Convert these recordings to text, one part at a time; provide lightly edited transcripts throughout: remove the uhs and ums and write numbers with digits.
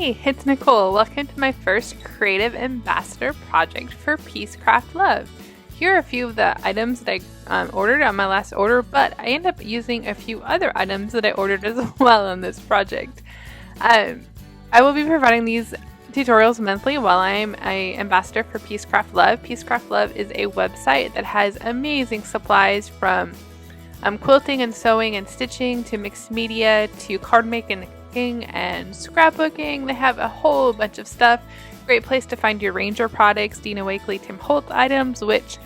Hey, it's Nicole. Welcome to my first creative ambassador project for Craft Love. Here are a few of the items that I ordered on my last order, but I end up using a few other items that I ordered as well on this project. I will be providing these tutorials monthly while I'm an ambassador for Craft Love. Craft Love is a website that has amazing supplies from quilting and sewing and stitching to mixed media to card making and scrapbooking. They have a whole bunch of stuff. Great place to find your Ranger products, Dina Wakley, Tim Holtz items, which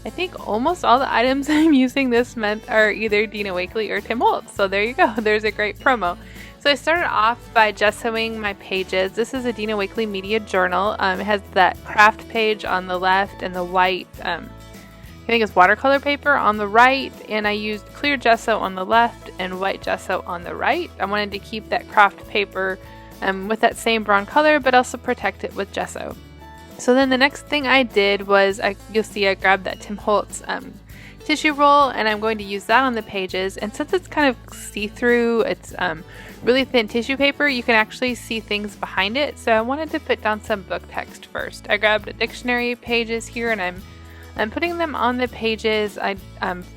I think almost all the items I'm using this month are either Dina Wakley or Tim Holtz. So there you go. There's a great promo. So I started off by gessoing my pages. This is a Dina Wakley Media Journal. It has that Kraft page on the left and the white, I think it's watercolor paper on the right, and I used clear gesso on the left and white gesso on the right. I wanted to keep that Kraft paper with that same brown color, but also protect it with gesso. So then the next thing I did was, you'll see I grabbed that Tim Holtz tissue roll, and I'm going to use that on the pages. And since it's kind of see-through, it's really thin tissue paper, you can actually see things behind it. So I wanted to put down some book text first. I grabbed a dictionary pages here, and I'm putting them on the pages. I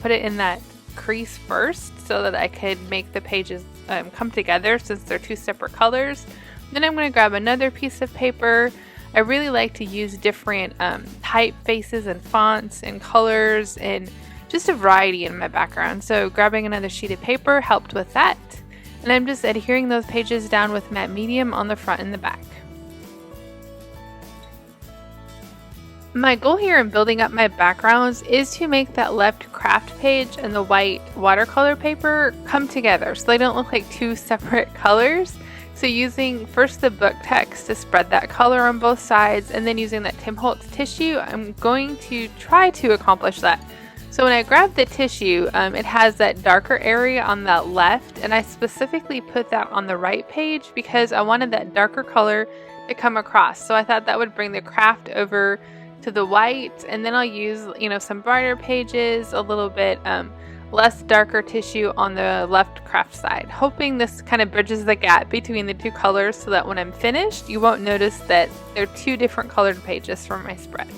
put it in that crease first so that I could make the pages come together since they're two separate colors. Then I'm going to grab another piece of paper. I really like to use different typefaces and fonts and colors and just a variety in my background. So grabbing another sheet of paper helped with that. And I'm just adhering those pages down with matte medium on the front and the back. My goal here in building up my backgrounds is to make that left Kraft page and the white watercolor paper come together so they don't look like two separate colors. So using first the book text to spread that color on both sides, and then using that Tim Holtz tissue, I'm going to try to accomplish that. So when I grab the tissue, it has that darker area on that left, and I specifically put that on the right page because I wanted that darker color to come across. So I thought that would bring the Kraft over to the white, and then I'll use some brighter pages, a little bit less darker tissue on the left Kraft side, hoping this kind of bridges the gap between the two colors so that when I'm finished you won't notice that they're two different colored pages from my spread.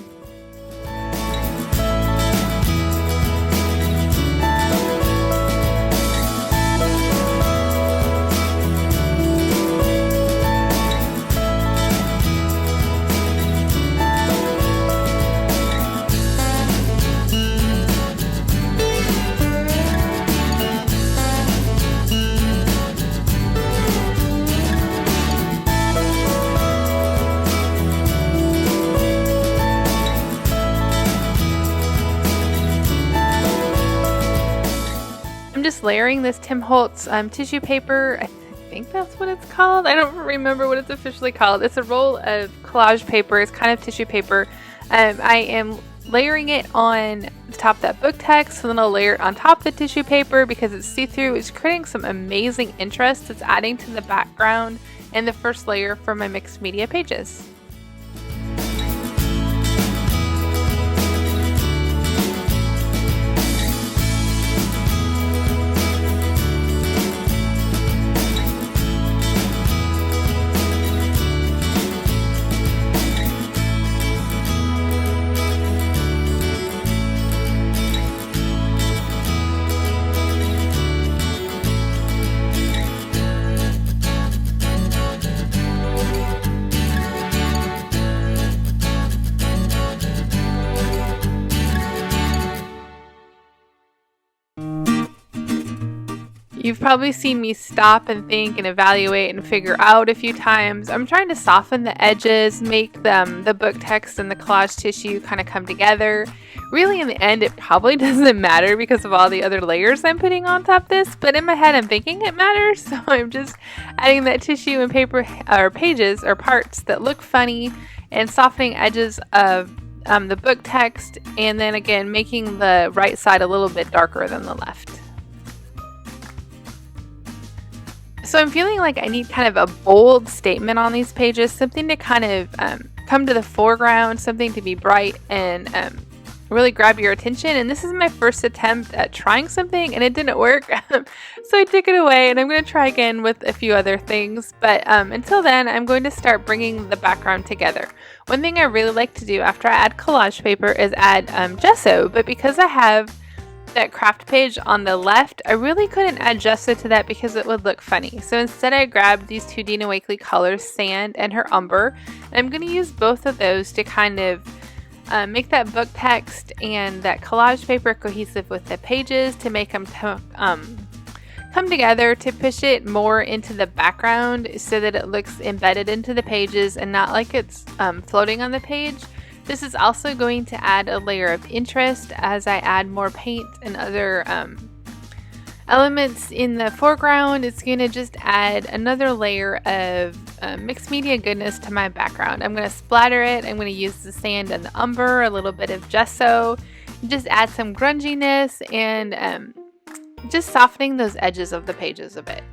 Just layering this Tim Holtz tissue paper. I think that's what it's called. I don't remember what it's officially called. It's a roll of collage paper. It's kind of tissue paper. I am layering it on the top of that book text, and then I'll layer it on top of the tissue paper because it's see-through. It's creating some amazing interest. It's adding to the background and the first layer for my mixed media pages. You've probably seen me stop and think and evaluate and figure out a few times. I'm trying to soften the edges, make the book text and the collage tissue kind of come together. Really, in the end, it probably doesn't matter because of all the other layers I'm putting on top of this, but in my head, I'm thinking it matters. So I'm just adding that tissue and paper or pages or parts that look funny and softening edges of the book text, and then again, making the right side a little bit darker than the left. So I'm feeling like I need kind of a bold statement on these pages, something to kind of come to the foreground, something to be bright and really grab your attention. And this is my first attempt at trying something and it didn't work. So I took it away and I'm going to try again with a few other things. But until then, I'm going to start bringing the background together. One thing I really like to do after I add collage paper is add gesso. But because I have that Kraft page on the left, I really couldn't add gesso to that because it would look funny. So instead I grabbed these two Dina Wakley colors, Sand and her Umber. And I'm going to use both of those to kind of make that book text and that collage paper cohesive with the pages, to make them come together, to push it more into the background so that it looks embedded into the pages and not like it's floating on the page. This is also going to add a layer of interest as I add more paint and other elements in the foreground. It's going to just add another layer of mixed media goodness to my background. I'm going to splatter it. I'm going to use the sand and the umber, a little bit of gesso, just add some grunginess and just softening those edges of the pages a bit.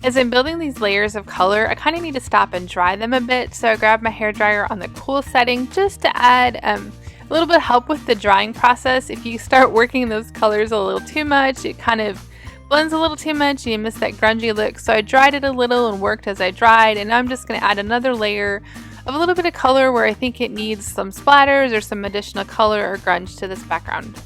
As I'm building these layers of color, I kind of need to stop and dry them a bit, so I grabbed my hairdryer on the cool setting just to add a little bit of help with the drying process. If you start working those colors a little too much, it kind of blends a little too much and you miss that grungy look. So I dried it a little and worked as I dried, and now I'm just going to add another layer of a little bit of color where I think it needs some splatters or some additional color or grunge to this background.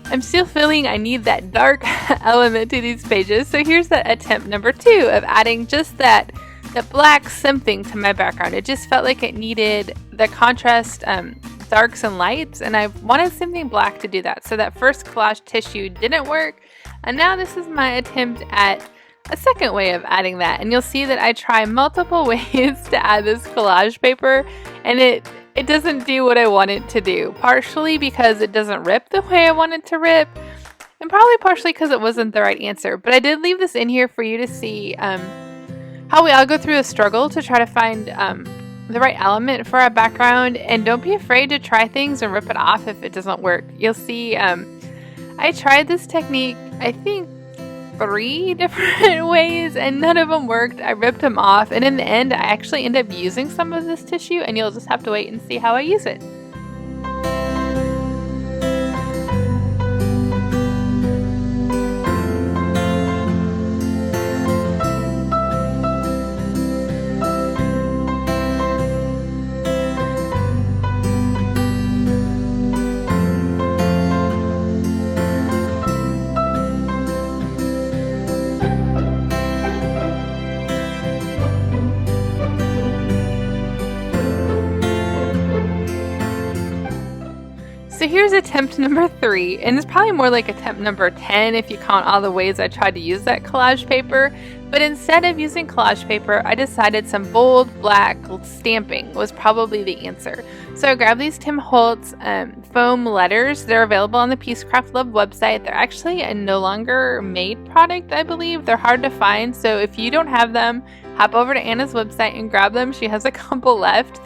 I'm still feeling I need that dark element to these pages, so here's the attempt number 2 of adding just that black something to my background. It just felt like it needed the contrast, darks and lights, and I wanted something black to do that. So that first collage tissue didn't work, and now this is my attempt at a second way of adding that. And you'll see that I try multiple ways to add this collage paper, and it doesn't do what I want it to do. Partially because it doesn't rip the way I want it to rip, and probably partially because it wasn't the right answer. But I did leave this in here for you to see how we all go through a struggle to try to find the right element for our background. And don't be afraid to try things and rip it off if it doesn't work. You'll see I tried this technique, I think 3 different ways, and none of them worked. I ripped them off, and in the end I actually end up using some of this tissue, and you'll just have to wait and see how I use it. So here's attempt number 3, and it's probably more like attempt number 10 if you count all the ways I tried to use that collage paper. But instead of using collage paper, I decided some bold black stamping was probably the answer. So I grabbed these Tim Holtz foam letters. They're available on the Piececraft Love website. They're actually a no longer made product, I believe. They're hard to find, so if you don't have them, hop over to Anna's website and grab them. She has a couple left.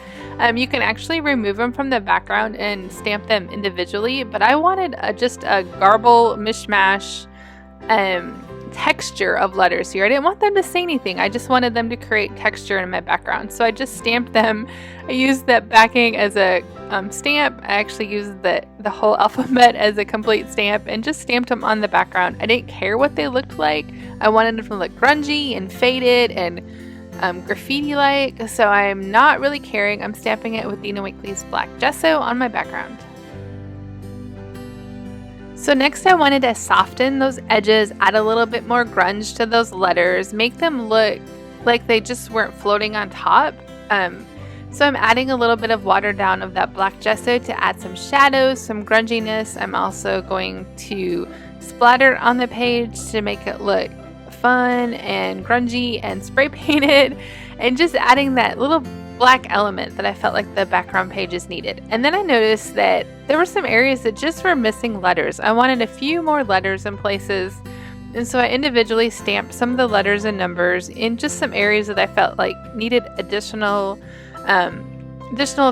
You can actually remove them from the background and stamp them individually, but I wanted just a garble mishmash texture of letters here. I didn't want them to say anything. I just wanted them to create texture in my background. So I just stamped them. I used that backing as a stamp. I actually used the whole alphabet as a complete stamp and just stamped them on the background. I didn't care what they looked like. I wanted them to look grungy and faded and graffiti-like, so I'm not really caring. I'm stamping it with Dina Wakley's black gesso on my background. So next I wanted to soften those edges, add a little bit more grunge to those letters, make them look like they just weren't floating on top. So I'm adding a little bit of water down of that black gesso to add some shadows, some grunginess. I'm also going to splatter on the page to make it look fun and grungy and spray painted, and just adding that little black element that I felt like the background pages needed. And then I noticed that there were some areas that just were missing letters. I wanted a few more letters in places, and so I individually stamped some of the letters and numbers in just some areas that I felt like needed additional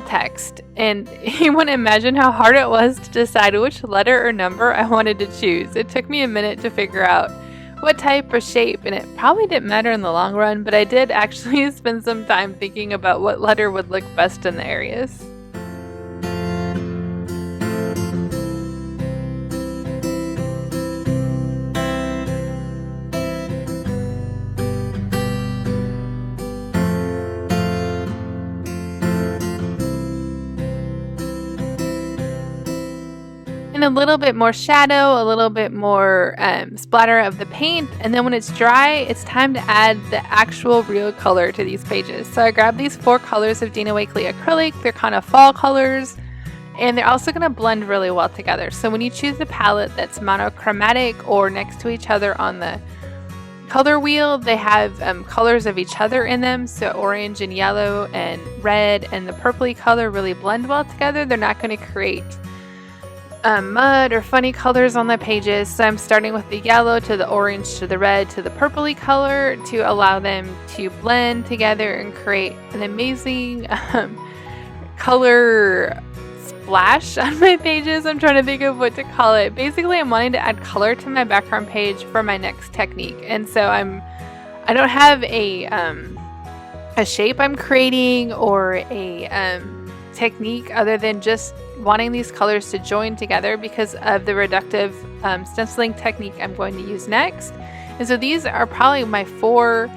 text. And you want to imagine how hard it was to decide which letter or number I wanted to choose. It took me a minute to figure out what type or shape, and it probably didn't matter in the long run, but I did actually spend some time thinking about what letter would look best in the areas. And a little bit more shadow, a little bit more splatter of the paint, and then when it's dry, it's time to add the actual real color to these pages. So I grabbed these 4 colors of Dina Wakley acrylic. They're kind of fall colors, and they're also going to blend really well together. So when you choose a palette that's monochromatic or next to each other on the color wheel, they have colors of each other in them. So orange and yellow and red and the purpley color really blend well together. They're not going to create mud or funny colors on the pages. So I'm starting with the yellow to the orange to the red to the purpley color to allow them to blend together and create an amazing color splash on my pages. I'm trying to think of what to call it. Basically, I'm wanting to add color to my background page for my next technique. And so I don't have a shape I'm creating or a technique other than just wanting these colors to join together because of the reductive stenciling technique I'm going to use next. And so these are probably my 4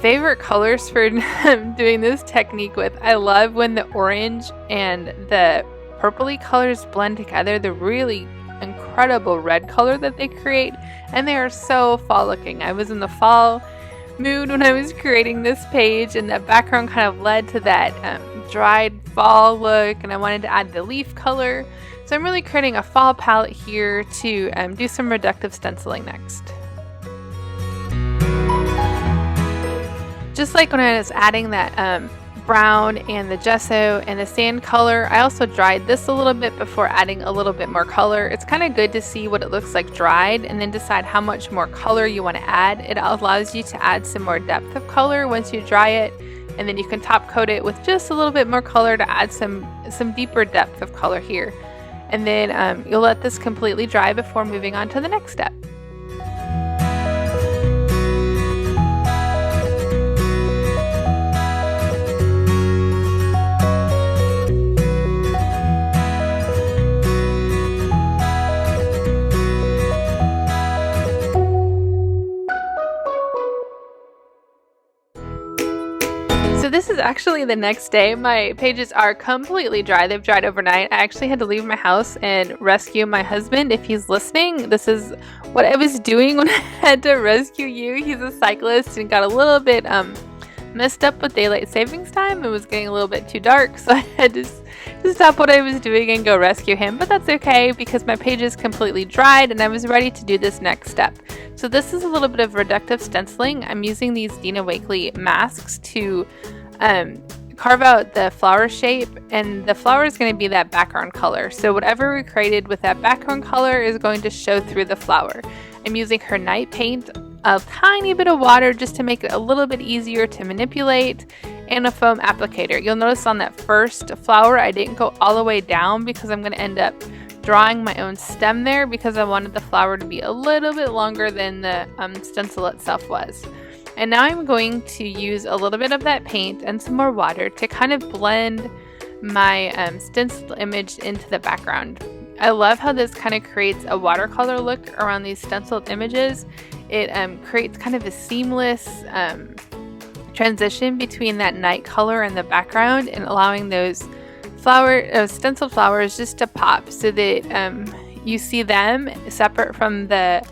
favorite colors for doing this technique with. I love when the orange and the purpley colors blend together, the really incredible red color that they create, and they are so fall looking. I was in the fall mood when I was creating this page, and the background kind of led to that dried fall look, and I wanted to add the leaf color. So I'm really creating a fall palette here to do some reductive stenciling next. Just like when I was adding that brown and the gesso and the sand color, I also dried this a little bit before adding a little bit more color. It's kind of good to see what it looks like dried and then decide how much more color you want to add. It allows you to add some more depth of color once you dry it, and then you can top coat it with just a little bit more color to add some deeper depth of color here. And then you'll let this completely dry before moving on to the next step. So this is actually the next day. My pages are completely dry. They've dried overnight. I actually had to leave my house and rescue my husband. If he's listening, this is what I was doing when I had to rescue you. He's a cyclist and got a little bit messed up with daylight savings time. It was getting a little bit too dark, so I had to stop what I was doing and go rescue him. But that's okay because my page is completely dried and I was ready to do this next step. So this is a little bit of reductive stenciling. I'm using these Dina Wakley masks to carve out the flower shape, and the flower is going to be that background color. So whatever we created with that background color is going to show through the flower. I'm using her night paint, a tiny bit of water just to make it a little bit easier to manipulate, and a foam applicator. You'll notice on that first flower I didn't go all the way down because I'm going to end up drawing my own stem there because I wanted the flower to be a little bit longer than the stencil itself was. And now I'm going to use a little bit of that paint and some more water to kind of blend my stenciled image into the background. I love how this kind of creates a watercolor look around these stenciled images. It creates kind of a seamless transition between that night color and the background, and allowing those stenciled flowers just to pop so that you see them separate from the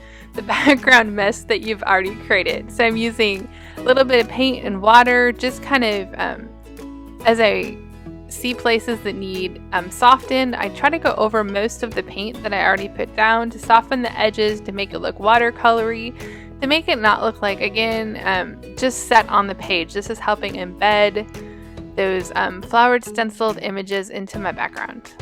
background mess that you've already created. So I'm using a little bit of paint and water just kind of as I see places that need softened. I try to go over most of the paint that I already put down to soften the edges, to make it look watercolory, to make it not look like, again, just set on the page. This is helping embed those flowered stenciled images into my background.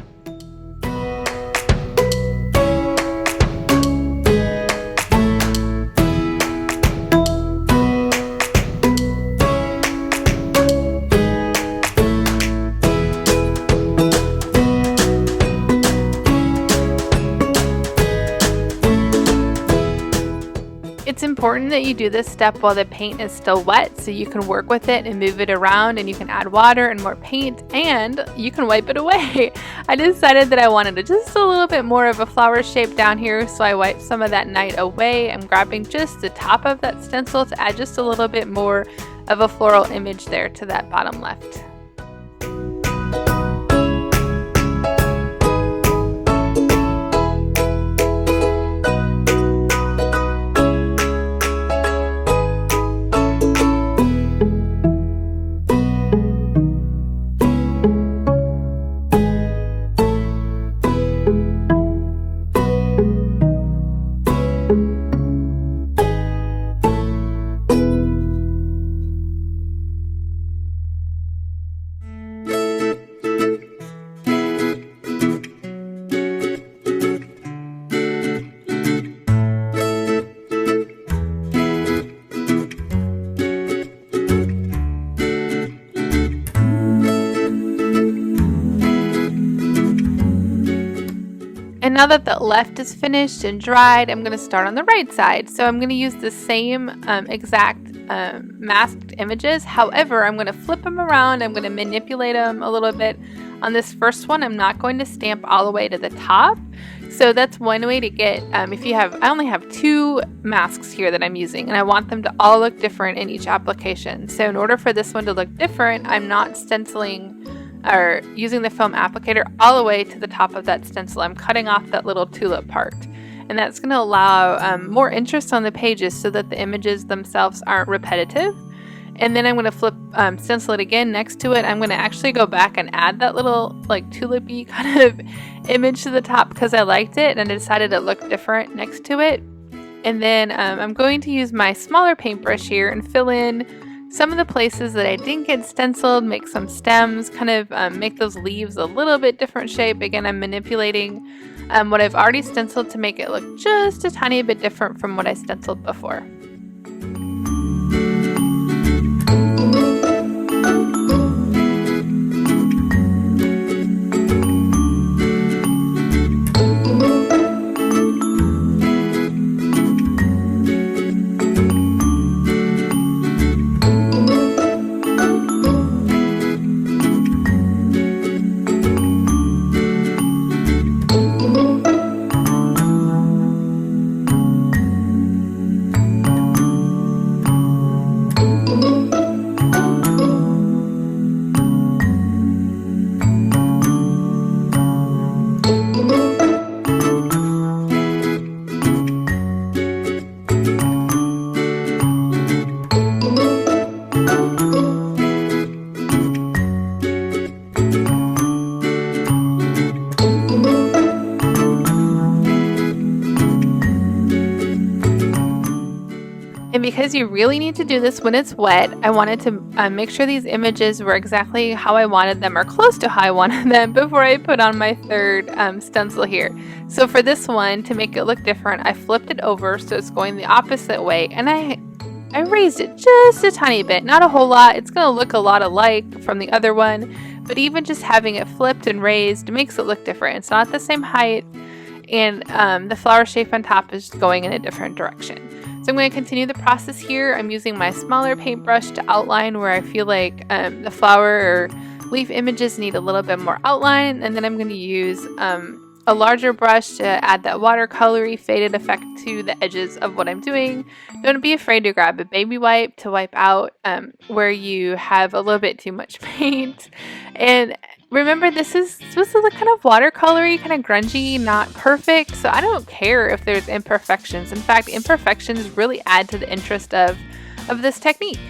It's important that you do this step while the paint is still wet so you can work with it and move it around, and you can add water and more paint and you can wipe it away. I decided that I wanted just a little bit more of a flower shape down here, so I wiped some of that night away. I'm grabbing just the top of that stencil to add just a little bit more of a floral image there to that bottom left. And now that the left is finished and dried, I'm going to start on the right side. So I'm going to use the same exact masked images. However, I'm going to flip them around. I'm going to manipulate them a little bit. On this first one, I'm not going to stamp all the way to the top. So that's one way to get, I only have 2 masks here that I'm using, and I want them to all look different in each application. So in order for this one to look different, I'm not stenciling or using the foam applicator all the way to the top of that stencil. I'm cutting off that little tulip part, and that's going to allow more interest on the pages so that the images themselves aren't repetitive. And then I'm going to flip stencil it again next to it. I'm going to actually go back and add that little like tulipy kind of image to the top because I liked it and I decided it looked different next to it. And then I'm going to use my smaller paintbrush here and fill in some of the places that I didn't get stenciled, make some stems, kind of make those leaves a little bit different shape. Again, I'm manipulating what I've already stenciled to make it look just a tiny bit different from what I stenciled before. And because you really need to do this when it's wet, I wanted to make sure these images were exactly how I wanted them or close to how I wanted them before I put on my third stencil here. So for this one, to make it look different, I flipped it over so it's going the opposite way, and I raised it just a tiny bit, not a whole lot. It's going to look a lot alike from the other one, but even just having it flipped and raised makes it look different. It's not the same height, and the flower shape on top is going in a different direction. So I'm going to continue the process here. I'm using my smaller paintbrush to outline where I feel like the flower or leaf images need a little bit more outline, and then I'm going to use a larger brush to add that watercolory faded effect to the edges of what I'm doing. Don't be afraid to grab a baby wipe to wipe out where you have a little bit too much paint. And remember, this is supposed to look kind of watercolory, kind of grungy, not perfect, so I don't care if there's imperfections. In fact, imperfections really add to the interest of this technique.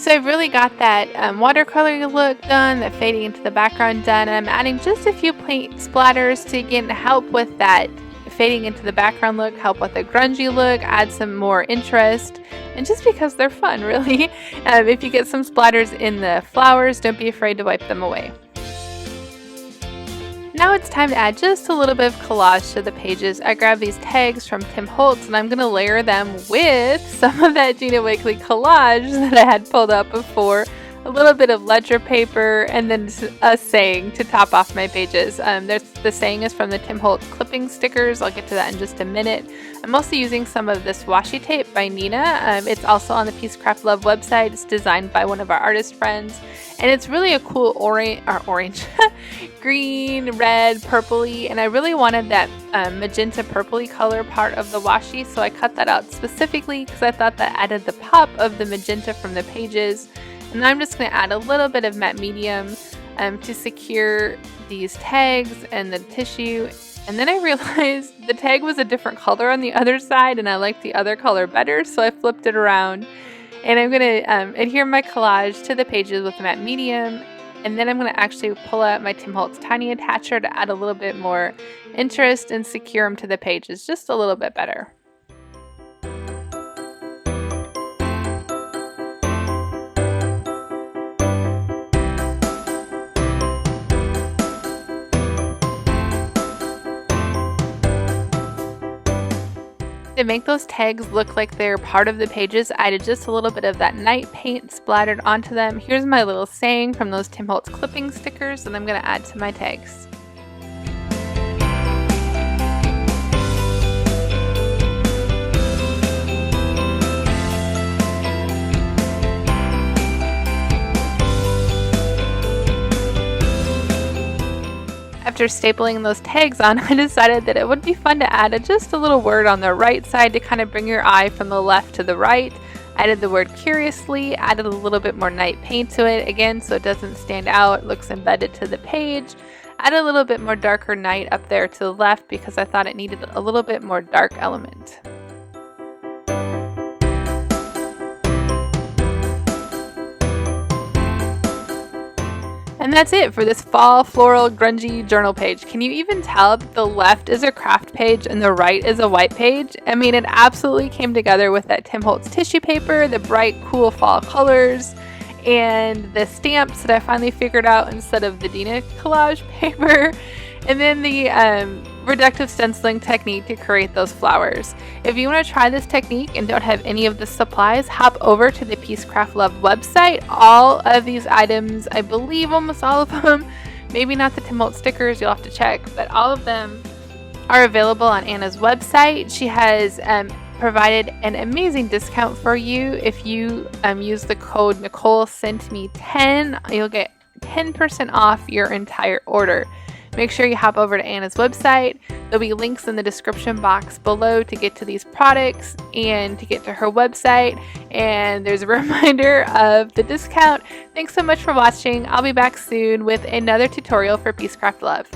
So I've really got that watercolor look done, that fading into the background done, and I'm adding just a few paint splatters to again help with that fading into the background look, help with the grungy look, add some more interest, and just because they're fun, really. If you get some splatters in the flowers, don't be afraid to wipe them away. Now it's time to add just a little bit of collage to the pages. I grabbed these tags from Tim Holtz and I'm going to layer them with some of that Gina Wakely collage that I had pulled up before. A little bit of ledger paper and then a saying to top off my pages. The saying is from the Tim Holtz clipping stickers. I'll get to that in just a minute. I'm also using some of this washi tape by Nina. It's also on the Piececraft Love website. It's designed by one of our artist friends. And it's really a cool orange, green, red, purpley. And I really wanted that magenta purpley color part of the washi. So I cut that out specifically because I thought that added the pop of the magenta from the pages. And I'm just going to add a little bit of matte medium to secure these tags and the tissue. And then I realized the tag was a different color on the other side and I liked the other color better, so I flipped it around. And I'm going to adhere my collage to the pages with matte medium. And then I'm going to actually pull out my Tim Holtz tiny attacher to add a little bit more interest and secure them to the pages just a little bit better. To make those tags look like they're part of the pages, I added just a little bit of that night paint splattered onto them. Here's my little saying from those Tim Holtz clipping stickers that I'm going to add to my tags. After stapling those tags on, I decided that it would be fun to add just a little word on the right side to kind of bring your eye from the left to the right. I added the word curiously, added a little bit more night paint to it, again, so it doesn't stand out, it looks embedded to the page. Added a little bit more darker night up there to the left because I thought it needed a little bit more dark element. And that's it for this fall floral grungy journal page. Can you even tell that the left is a craft page and the right is a white page? I mean, it absolutely came together with that Tim Holtz tissue paper, the bright, cool fall colors, and the stamps that I finally figured out instead of the Dina collage paper, and then the reductive stenciling technique to create those flowers. If you want to try this technique and don't have any of the supplies, hop over to the Piececraft Love website. All of these items, I believe almost all of them, maybe not the Tim Holtz stickers, you'll have to check, but all of them are available on Anna's website. She has provided an amazing discount for you. If you use the code Nicole sent me 10, you'll get 10% off your entire order. Make sure you hop over to Anna's website. There'll be links in the description box below to get to these products and to get to her website. And there's a reminder of the discount. Thanks so much for watching. I'll be back soon with another tutorial for Piececraft Love.